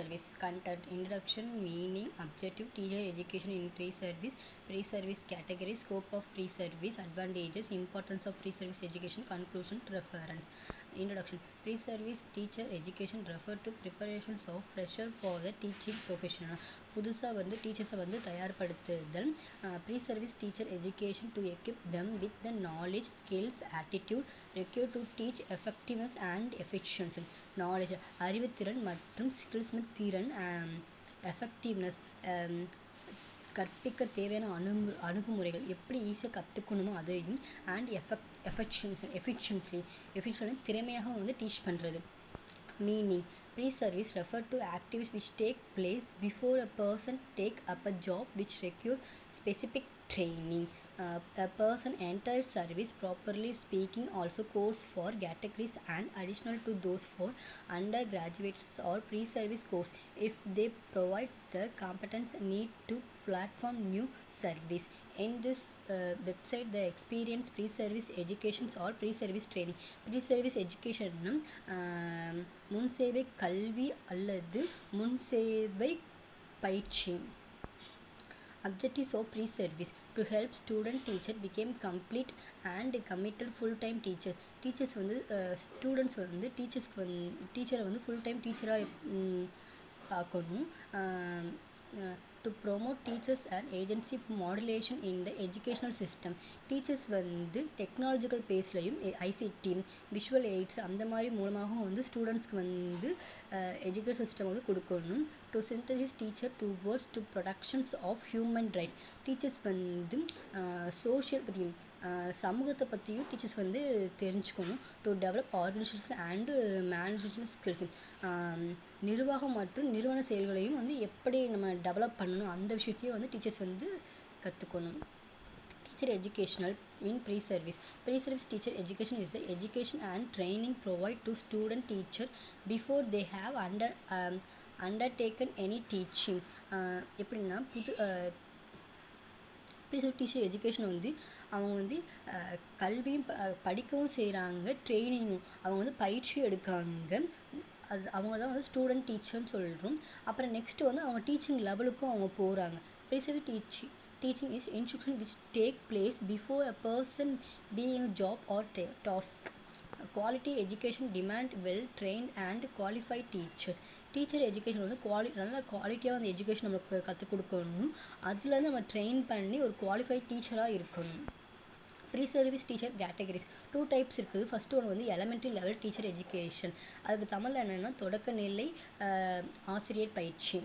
Pre-service content, introduction, meaning, objective, teacher education in pre-service category, scope of pre-service, advantages, importance of pre-service education, conclusion, reference. Introduction. Pre-service teacher education refer to preparations of fresher for the teaching professional. புதுசா வந்து டீச்சர்ஸை வந்து தயார்படுத்துதல். Pre-service teacher education to equip them with the knowledge, skills, attitude required to teach effectiveness and efficiency. Knowledge அறிவுத்திறன் மற்றும் skills திறன், effectiveness கற்பிக்க தேவையான அணுகுமுறைகள் எப்படி ஈஸியாக கற்றுக்கணுமோ அதையும், அண்ட் எஃபிஷியன்ஸ்லி திறமையாக வந்து டீச் பண்ணுறது. Meaning. Pre-service refer to activities which take place before a person take up a job which require specific training. A person enters service, properly speaking, also course for categories and additional to those for undergraduates or pre-service course if they provide the competence need to platform new service. In this website the experience pre-service educations or pre-service training. Pre-service education முன்சேவை கல்வி அல்லது முன்சேவை பயிற்சி. Objectives of pre-service to help student teacher became complete and committed full-time teachers. Teachers வந்து students வந்து டீச்சரை வந்து full-time டீச்சரா ஆக்கணும். To promote teachers and agency modulation in the educational system. Teachers வந்து technological பேஸ்லையும் ICT visual aids அந்த மாதிரி மூலமாகவும் வந்து ஸ்டூடெண்ட்ஸ்க்கு வந்து education system வந்து கொடுக்கணும். To synthesize teacher towards to protections of human rights. Teachers வந்து சோஷியல் பற்றியும் சமூகத்தை பற்றியும் டீச்சர்ஸ் வந்து தெரிஞ்சுக்கணும். To develop organizations and management skills. நிர்வாகம் மற்றும் நிறுவன செயல்களையும் வந்து எப்படி நம்ம டெவலப் பண்ணணும் அந்த விஷயத்தையும் வந்து டீச்சர்ஸ் வந்து கற்றுக்கணும். Teacher educational in pre-service. Pre-service teacher education is the education and training provided to student teacher before they have undertaken any teaching. எப்படின்னா டீச்சர் எஜுகேஷன் வந்து அவங்க வந்து கல்வியும் படிக்கவும் செய்கிறாங்க, ட்ரைனிங்கும் அவங்க வந்து பயிற்சியும் எடுக்காங்க. அது அவங்க தான் வந்து ஸ்டூடெண்ட் டீச்சர்னு சொல்கிறோம். அப்புறம் நெக்ஸ்ட் வந்து அவங்க டீச்சிங் லெவலுக்கும் அவங்க போகிறாங்க. Pre-service teaching is instruction which take place before a person being a job or task. Quality education demand well trained and qualified teachers. Teacher education வந்து நல்ல குவாலிட்டியாக வந்து எஜுகேஷன் நம்மளுக்கு கற்றுக் கொடுக்கணும். அதுலேருந்து நம்ம ட்ரெயின் பண்ணி ஒரு குவாலிஃபைட் டீச்சராக இருக்கணும். Pre-service teacher categories 2 types இருக்குது. ஃபர்ஸ்ட் ஒன்று வந்து எலமெண்ட்ரி லெவல் டீச்சர் எஜுகேஷன். அதுக்கு தமிழில் என்னென்னா தொடக்க நிலை ஆசிரியர் பயிற்சி,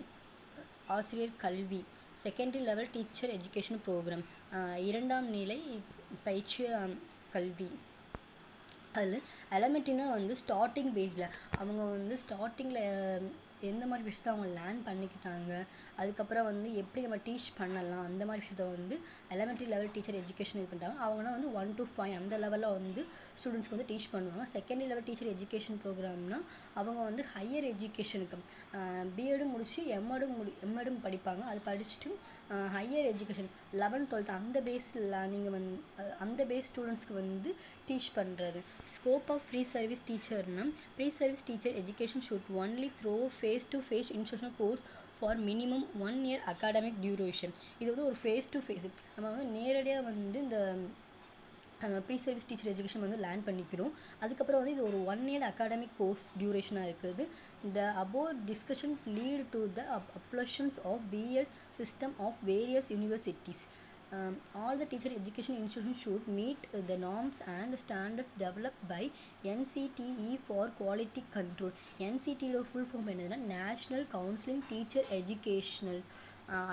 ஆசிரியர் கல்வி. Secondary level teacher education programme, இரண்டாம் நிலை பயிற்சி கல்வி. அதில் எலமெண்ட்ரினா வந்து ஸ்டார்டிங் பேஸில் அவங்க வந்து ஸ்டார்டிங்கில் எந்த மாதிரி விஷயத்தை அவங்க லேர்ன் பண்ணிக்கிட்டாங்க, அதுக்கப்புறம் வந்து எப்படி நம்ம டீச் பண்ணலாம் அந்த மாதிரி விஷயத்த வந்து எலமெண்ட்ரி லெவல் டீச்சர் எஜுகேஷன் இது பண்ணுறாங்க. அவங்கன்னா வந்து 1 to 5 அந்த லெவலில் வந்து ஸ்டூடெண்ட்ஸ்க்கு வந்து டீச் பண்ணுவாங்க. செகண்டரி லெவல் டீச்சர் எஜுகேஷன் ப்ரோக்ராம்னா அவங்க வந்து ஹையர் எஜுகேஷனுக்கு பிஎடும் முடிச்சு எம்எடும் படிப்பாங்க. அது படிச்சுட்டு ஹையர் எஜுகேஷன் 11th 12th அந்த பேஸில் நீங்கள் வந்து அந்த பேஸ் ஸ்டூடெண்ட்ஸ்க்கு வந்து டீச் பண்ணுறது. Scope of pre-service teacherனா pre-service teacher education should only through face-to-face instructional course for minimum 1 year academic duration. இது வந்து ஒரு face-to-face நம்ம வந்து நேரடியாக வந்து இந்த pre-service teacher education வந்து லேர்ன் பண்ணிக்கிறோம். அதுக்கப்புறம் வந்து இது ஒரு 1 year academic course டியூரேஷனாக இருக்குது. The above discussion lead to the applications of B.Ed system of various universities. All the teacher education institutions should meet the norms and standards developed by NCTE for quality control. NCTE full form என்னதுன்னா National Counseling Teacher Educational.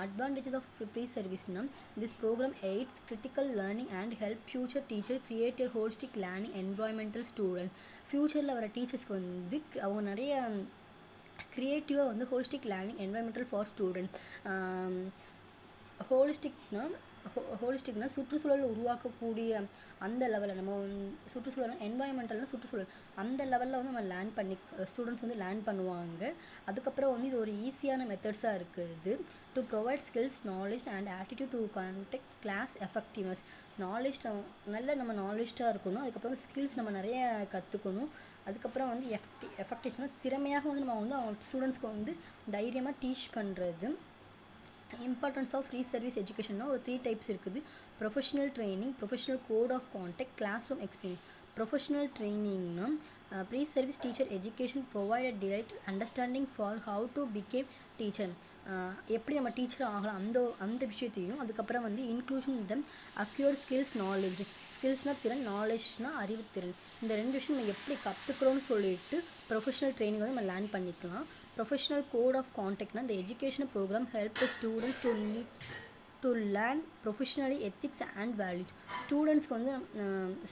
Advantages of pre-service na this program aids critical learning and help future teachers create a holistic learning environmental student. Futureல வர டீச்சர்ஸ்க்கு வந்து அவங்க நிறைய கிரியேட்டிவாக வந்து holistic learning environmental for students. ஹோலிஸ்டிக்னா சுற்றுச்சூழல் உருவாக்கக்கூடிய அந்த லெவலில் நம்ம சுற்றுச்சூழல் என்வாயன்மெண்டல்னா சுற்றுச்சூழல் அந்த லெவலில் வந்து நம்ம லேர்ன் பண்ணி ஸ்டூடெண்ட்ஸ் வந்து லேர்ன் பண்ணுவாங்க. அதுக்கப்புறம் வந்து இது ஒரு ஈஸியான மெத்தட்ஸாக இருக்குது. To provide skills knowledge and attitude to contact class effectiveness. Knowledge நல்ல நம்ம நாலேஜாக இருக்கணும். அதுக்கப்புறம் ஸ்கில்ஸ் நம்ம நிறைய கற்றுக்கணும். அதுக்கப்புறம் வந்து எஃபெக்டிவ்னா திறமையாக வந்து நம்ம வந்து அவங்க ஸ்டூடெண்ட்ஸ்க்கு வந்து தைரியமா டீச் பண்றது. இம்பார்ட்டன்ஸ் ஆஃப் ஃப்ரீ சர்வீஸ் எஜுகேஷன்னா ஒரு 3 டைப்ஸ் இருக்குது. Professional training, professional code of conduct, classroom experience. Professional ட்ரைனிங்னா pre service teacher education provided tried understanding for how to become teacher. எப்படி நம்ம டீச்சர் ஆகலாம் அந்த விஷயத்தையும், அதுக்கப்புறம் வந்து inclusion them acquired skills knowledge. ஸ்கில்ஸ்னா திறன், நாலேஜ்னா அறிவுத்திறன். இந்த 2 விஷயம் நம்ம எப்படி கற்றுக்குறோம்னு சொல்லிட்டு ப்ரொஃபஷனல் ட்ரைனிங் வந்து நம்ம லேர்ன் பண்ணிக்கலாம். ப்ரொஃபஷனல் கோட் ஆஃப் கான்டக்ட்னா இந்த education programme help the students to learn professionally ethics and values.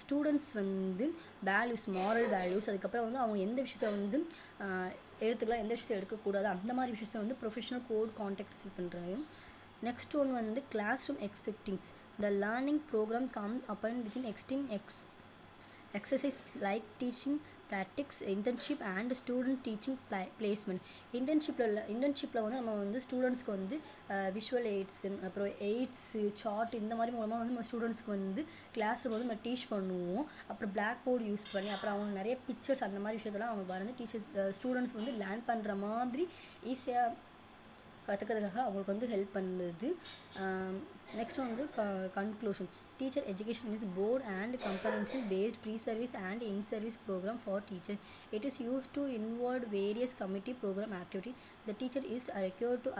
Students வந்து வேல்யூஸ், மாரல் வேல்யூஸ், அதுக்கப்புறம் வந்து அவங்க எந்த விஷயத்த வந்து எடுத்துக்கலாம், எந்த விஷயத்தை எடுக்கக்கூடாது, அந்த மாதிரி விஷயத்த வந்து ப்ரொஃபஷனல் கோட் கான்டெக்ட் இது பண்ணுறாங்க. நெக்ஸ்ட் ஒன் வந்து classroom expectings. The learning programme come upon within exercise like teaching practice, internship and student teaching placement. இன்டர்ன்ஷிப்ல வந்து நம்ம வந்து ஸ்டூடெண்ட்ஸ்க்கு வந்து விஷுவல் எய்ட்ஸ், அப்புறம் எய்ட்ஸ் சார்ட் இந்த மாதிரி மூலமா வந்து நம்ம ஸ்டூடெண்ட்ஸ்க்கு வந்து கிளாஸ் வந்து நம்ம டீச் பண்ணுவோம். அப்புறம் பிளாக் போர்டு யூஸ் பண்ணி, அப்புறம் அவங்க நிறைய பிக்சர்ஸ் அந்த மாதிரி விஷயத்தெல்லாம் அவங்க வரைந்து ஸ்டூடெண்ட்ஸ் வந்து லேர்ன் பண்ற மாதிரி ஈஸியா கற்றுக்கிறதுக்காக அவங்களுக்கு வந்து ஹெல்ப் பண்ணுது. நெக்ஸ்ட் வந்து conclusion. Teacher education is board and competency based pre-service and in-service program for teachers. It is used to involve various committee program activities. The teacher is required to